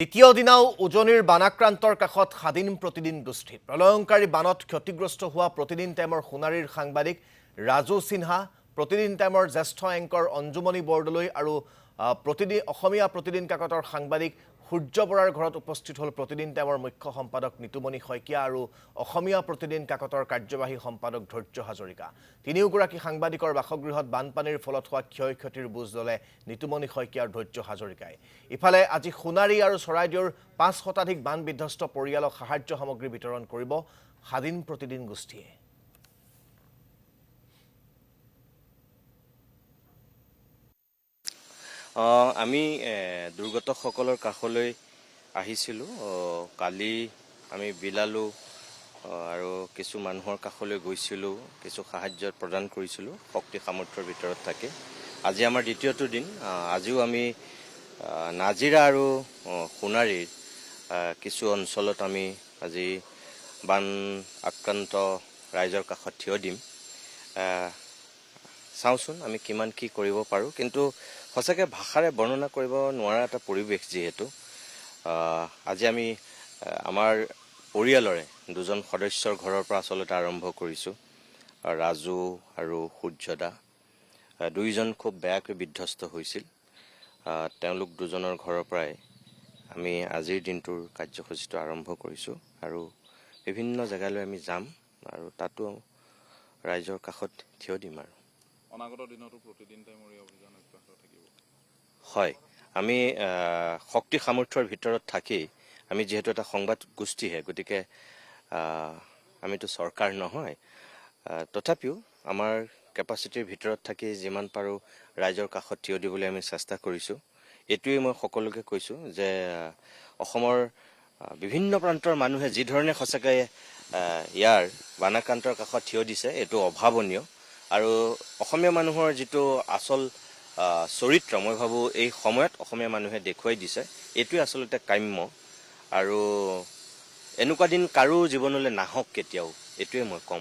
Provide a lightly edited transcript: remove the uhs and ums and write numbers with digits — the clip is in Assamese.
দ্বিতীয় দিনাও উজনিৰ বানাক্ৰান্তৰ কাষত স্বাধীন প্ৰতিদিন গোষ্ঠী প্ৰলয়ংকাৰী বানত ক্ষতিগ্ৰস্ত হোৱা প্ৰতিদিন টাইমৰ সোণাৰীৰ সাংবাদিক ৰাজু সিনহা প্ৰতিদিন টাইমৰ জ্যেষ্ঠ এংকৰ অঞ্জুমণি বৰদলৈ আৰু প্ৰতিদিন অসমীয়া প্ৰতিদিন কাকতৰ সাংবাদিক সূৰ্য বৰাৰ ঘৰত উপস্থিত হল প্ৰতিদিন টাইমৰ মুখ্য সম্পাদক নিতুমণি শইকীয়া আৰু অসমীয়া প্ৰতিদিন কাকতৰ কাৰ্যবাহী সম্পাদক ধৈৰ্য হাজৰিকা তিনিওগৰাকী সাংবাদিকৰ বাসগৃহত বানপানীৰ ফলত হোৱা ক্ষয়ক্ষতিৰ বুজ ললে নিতুমণি শইকীয়া আৰু ধৈৰ্য হাজৰিকাই ইফালে আজি সোণাৰী আৰু চৰাইদেউৰ ৫ শতাধিক বান বিধ্বস্ত পৰিয়ালক সাহায্য সামগ্ৰী বিতৰণ কৰিব স্বাধীন প্ৰতিদিন গোষ্ঠীয়ে আমি দুৰ্গতসকলৰ কাষলৈ আহিছিলো কালি আমি বিলালো আৰু কিছু মানুহৰ কাষলৈ গৈছিলো কিছু সাহায্য প্ৰদান কৰিছিলো শক্তি সামৰ্থ্যৰ ভিতৰত থাকে আজি আমাৰ দ্বিতীয়টো দিন আজিও আমি নাজিৰা আৰু সোণাৰীৰ কিছু অঞ্চলত আমি আজি বান আক্ৰান্ত ৰাইজৰ কাষত থিয় দিম চাওঁচোন আমি কিমান কি কৰিব পাৰোঁ কিন্তু সঁচাকৈ ভাষাৰে বৰ্ণনা কৰিব নোৱাৰা এটা পৰিৱেশ যিহেতু আজি আমি আমাৰ পৰিয়ালৰে দুজন সদস্যৰ ঘৰৰ পৰা আচলতে আৰম্ভ কৰিছোঁ ৰাজু আৰু সূৰ্যদা দুইজন খুব বেয়াকৈ বিধ্বস্ত হৈছিল তেওঁলোক দুজনৰ ঘৰৰ পৰাই আমি আজিৰ দিনটোৰ কাৰ্যসূচীটো আৰম্ভ কৰিছোঁ আৰু বিভিন্ন জেগালৈ আমি যাম আৰু তাতো ৰাইজৰ কাষত থিয় দিম আৰু অনাগত দিনতো প্ৰতিদিন টাইমৰ এই অভিযান অব্যাহত থাকিব হয় আমি শক্তি সামৰ্থ্যৰ ভিতৰত থাকি আমি যেহেতু এটা সংবাদ গোষ্ঠীহে গতিকে আমিতো চৰকাৰ নহয় তথাপিও আমাৰ কেপাচিটিৰ ভিতৰত থাকি যিমান পাৰোঁ ৰাইজৰ কাষত থিয় দিবলৈ আমি চেষ্টা কৰিছোঁ এইটোৱেই মই সকলোকে কৈছোঁ যে অসমৰ বিভিন্ন প্ৰান্তৰ মানুহে যি ধৰণে সঁচাকৈ ইয়াৰ বানাক্ৰান্তৰ কাষত থিয় দিছে এইটো অভাৱনীয় আৰু অসমীয়া মানুহৰ যিটো আচল চৰিত্ৰ মই ভাবোঁ এই সময়ত অসমীয়া মানুহে দেখুৱাই দিছে এইটোৱে আচলতে কাম্য আৰু এনেকুৱা দিন কাৰো জীৱনলৈ নাহক কেতিয়াও এইটোৱে মই ক'ম